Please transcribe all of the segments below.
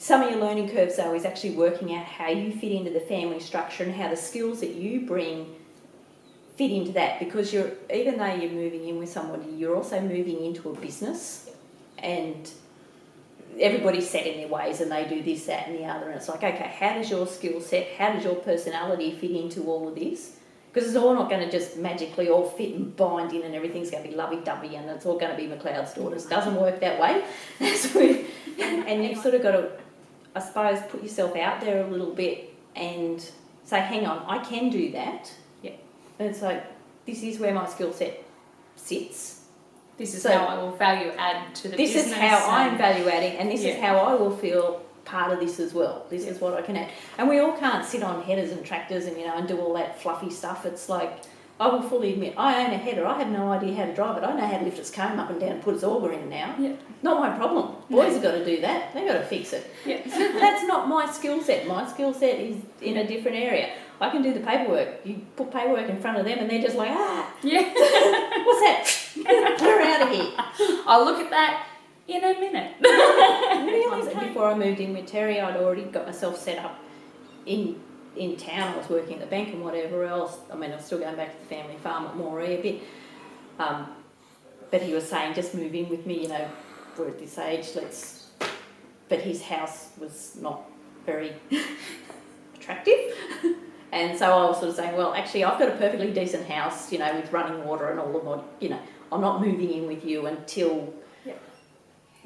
some of your learning curves, though, is actually working out how you fit into the family structure and how the skills that you bring fit into that, because even though you're moving in with somebody, you're also moving into a business, and everybody's set in their ways and they do this, that and the other, and it's like, okay, how does your skill set, how does your personality fit into all of this? Because it's all not going to just magically all fit and bind in and everything's going to be lovey-dovey and it's all going to be McLeod's daughters. It doesn't work that way. And you've sort of got to, I suppose, put yourself out there a little bit and say, hang on, I can do that. Yeah. And it's like, this is where my skill set sits. This is how I will value add to the business. This is how I'm value adding, and this is how I will feel part of this as well. This is what I can add. And we all can't sit on headers and tractors and, and do all that fluffy stuff. It's like, I will fully admit, I own a header. I have no idea how to drive it. I know how to lift its comb up and down and put its auger in now. Yeah. Not my problem. Boys have got to do that. They've got to fix it. Yeah. That's not my skill set. My skill set is in a different area. I can do the paperwork. You put paperwork in front of them and they're just like, Yeah. What's that? We're out of here. I'll look at that in a minute. Really? Before I moved in with Terry, I'd already got myself set up in town. I was working at the bank and whatever else. I mean, I was still going back to the family farm at Moree a bit. But he was saying, just move in with me, we're at this age, But his house was not very attractive. And so I was sort of saying, well, actually, I've got a perfectly decent house, with running water and all of my, I'm not moving in with you until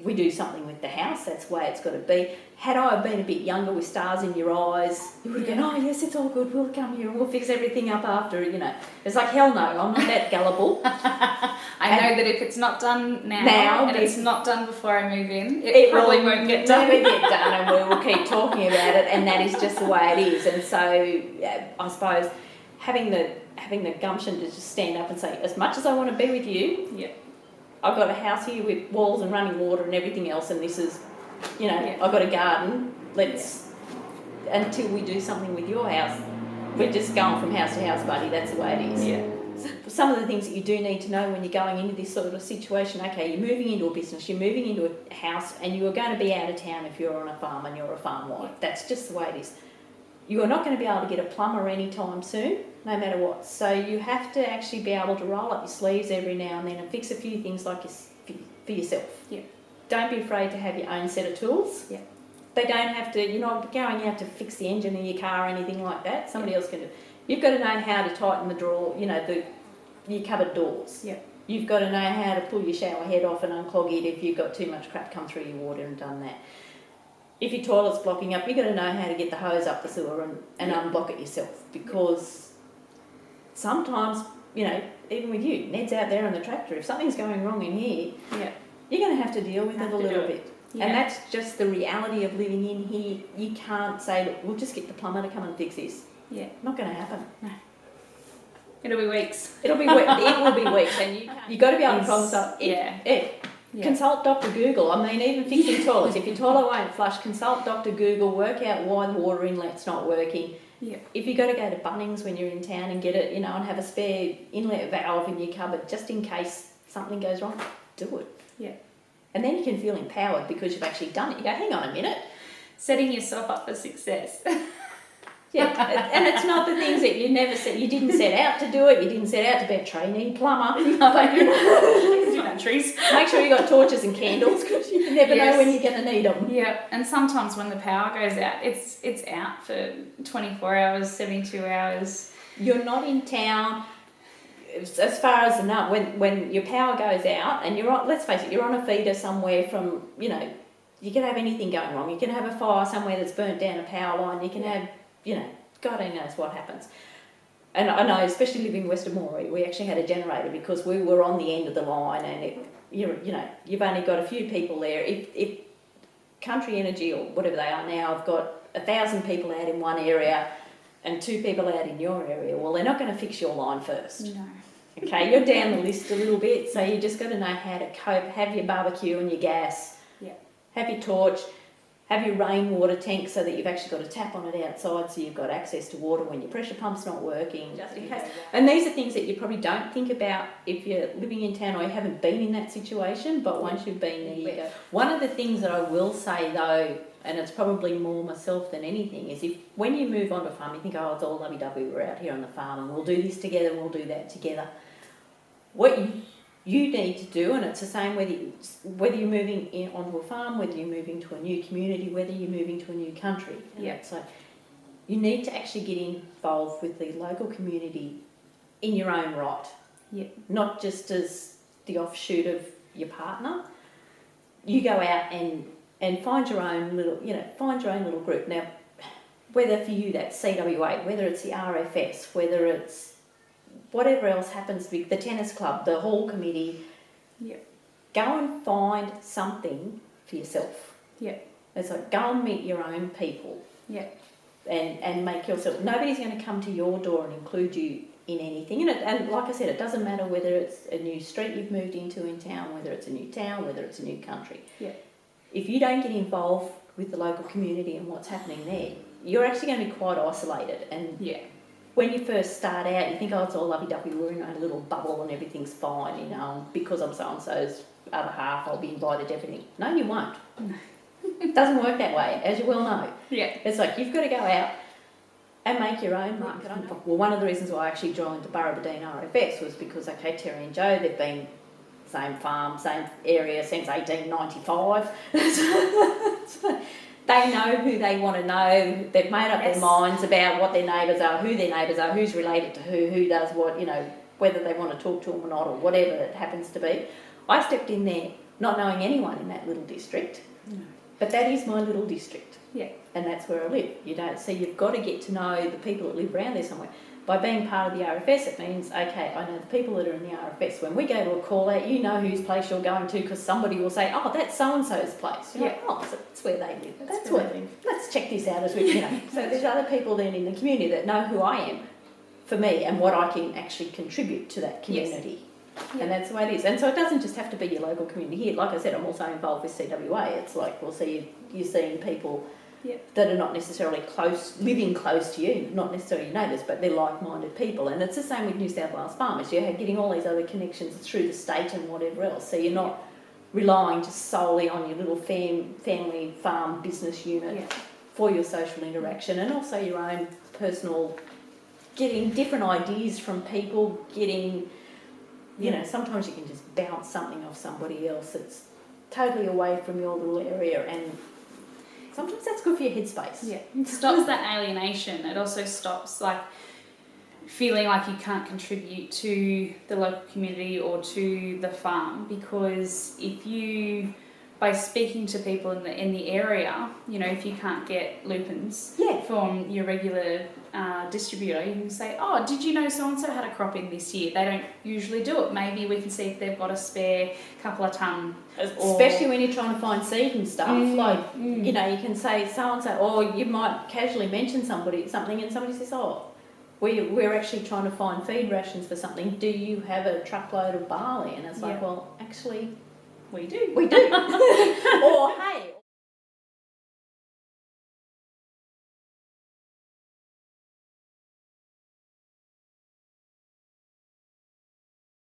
we do something with the house. That's the way it's got to be. Had I been a bit younger with stars in your eyes, you would have gone, oh, yes, it's all good. We'll come here and we'll fix everything up after, It's like, hell no, I'm not that gullible. I know that if it's not done now and it's not done before I move in, it probably won't get done. Never get done, and we will keep talking about it, and that is just the way it is. And so I suppose having the gumption to just stand up and say, as much as I want to be with you, I've got a house here with walls and running water and everything else, and this is, I've got a garden. Until we do something with your house, we're just going from house to house, buddy. That's the way it is. Yeah. So some of the things that you do need to know when you're going into this sort of situation, okay, you're moving into a business, you're moving into a house, and you are going to be out of town if you're on a farm and you're a farm wife. That's just the way it is. You are not going to be able to get a plumber anytime soon, no matter what. So you have to actually be able to roll up your sleeves every now and then and fix a few things for yourself. Yeah. Don't be afraid to have your own set of tools. Yeah. They don't have to, you're not going out to fix the engine in your car or anything like that. Somebody else can do. You've got to know how to tighten the drawer, your cupboard doors. Yeah. You've got to know how to pull your shower head off and unclog it if you've got too much crap come through your water and done that. If your toilet's blocking up, you've got to know how to get the hose up the sewer and unblock it yourself, because sometimes, even with you, Ned's out there on the tractor, if something's going wrong in here, you're going to have to deal with it a little bit. Yeah. And that's just the reality of living in here. You can't say, look, we'll just get the plumber to come and fix this. Yeah. Not going to happen. No. It'll be weeks. It will be weeks, and you've got to be able to problem solve. Consult Dr. Google. I mean, even fixing toilets. If your toilet won't flush, consult Dr. Google, work out why the water inlet's not working. Yeah. If you've got to go to Bunnings when you're in town and get it, and have a spare inlet valve in your cupboard just in case something goes wrong, do it. Yeah. And then you can feel empowered because you've actually done it. You go, hang on a minute. Setting yourself up for success. Yeah, and it's not the things that you didn't set out to do it, you didn't set out to be a trainee plumber. But make sure you got torches and candles, because you never know when you're going to need them. Yeah, and sometimes when the power goes out, it's out for 24 hours, 72 hours. You're not in town. As far as when your power goes out and you're on, let's face it, you're on a feeder somewhere from, you can have anything going wrong. You can have a fire somewhere that's burnt down a power line. You can have, God only knows what happens. And I know, especially living west of Moree, we actually had a generator because we were on the end of the line, and you've only got a few people there. If Country Energy or whatever they are now have got 1,000 people out in one area and 2 people out in your area, well, they're not going to fix your line first. No. Okay, you're down the list a little bit, so you just got to know how to cope. Have your barbecue and your gas. Yeah. Have your torch. have your rainwater tank so that you've actually got a tap on it outside, so you've got access to water when your pressure pump's not working, just in case. And these are things that you probably don't think about if you're living in town or you haven't been in that situation, but once you've been there, you go. One of the things that I will say though, and it's probably more myself than anything, is if when you move onto a farm, you think, oh, it's all lovey-dovey, we're out here on the farm and we'll do this together, we'll do that together. What you need to do, and it's the same whether you're moving onto a farm, whether you're moving to a new community, whether you're moving to a new country. Yeah. So you need to actually get involved with the local community in your own right. Yeah. Not just as the offshoot of your partner. You go out and find your own little group. Now, whether for you that's CWA, whether it's the RFS, whether it's whatever else happens, the tennis club, the hall committee, go and find something for yourself. Yeah. It's like, go and meet your own people. Yeah. And make yourself, nobody's going to come to your door and include you in anything. And like I said, it doesn't matter whether it's a new street you've moved into in town, whether it's a new town, whether it's a new country. Yeah. If you don't get involved with the local community and what's happening there, you're actually going to be quite isolated. And when you first start out, you think, oh, it's all lovey-dovey, we're in a little bubble and everything's fine, you know, because I'm so-and-so's other half, I'll be invited to everything. No, you won't. No. It doesn't work that way, as you well know. Yeah. It's like you've got to go out and make your own mark. Well, one of the reasons why I actually joined the Burrabadine RFS was because, okay, Terry and Joe, they've been same farm, same area since 1895. They know who they want to know. They've made up their minds about what their neighbours are, who their neighbours are, who's related to who does what, you know, whether they want to talk to them or not, or whatever it happens to be. I stepped in there not knowing anyone in that little district, but that is my little district. Yeah. And that's where I live. So you've got to get to know the people that live around there somewhere. By being part of the RFS, it means, okay, I know the people that are in the RFS. When we go to a call out, you know whose place you're going to because somebody will say, oh, that's so-and-so's place. You're like, oh, so that's where they live. That's where they live. Let's check this out as we, you know. So there's other people then in the community that know who I am for me and what I can actually contribute to that community. Yes. And that's the way it is. And so it doesn't just have to be your local community here. Like I said, I'm also involved with CWA. It's like, well, see, you're seeing people that are not necessarily living close to you, not necessarily neighbours, but they're like-minded people. And it's the same with New South Wales farmers. You're getting all these other connections through the state and whatever else. So you're not relying just solely on your little family farm business unit for your social interaction, and also your own personal, getting different ideas from people, getting, you know, sometimes you can just bounce something off somebody else that's totally away from your little area, and sometimes that's good for your headspace. Yeah, it stops that alienation. It also stops like feeling like you can't contribute to the local community or to the farm, because if you, by speaking to people in the area, you know, if you can't get lupins from your regular distributor, you can say, oh, did you know so-and-so had a crop in this year? They don't usually do it. Maybe we can see if they've got a spare couple of tonne. Especially when you're trying to find seed and stuff. You know, you can say so-and-so, or you might casually mention something and somebody says, oh, we're actually trying to find feed rations for something. Do you have a truckload of barley? And it's like, well, actually, we do. Or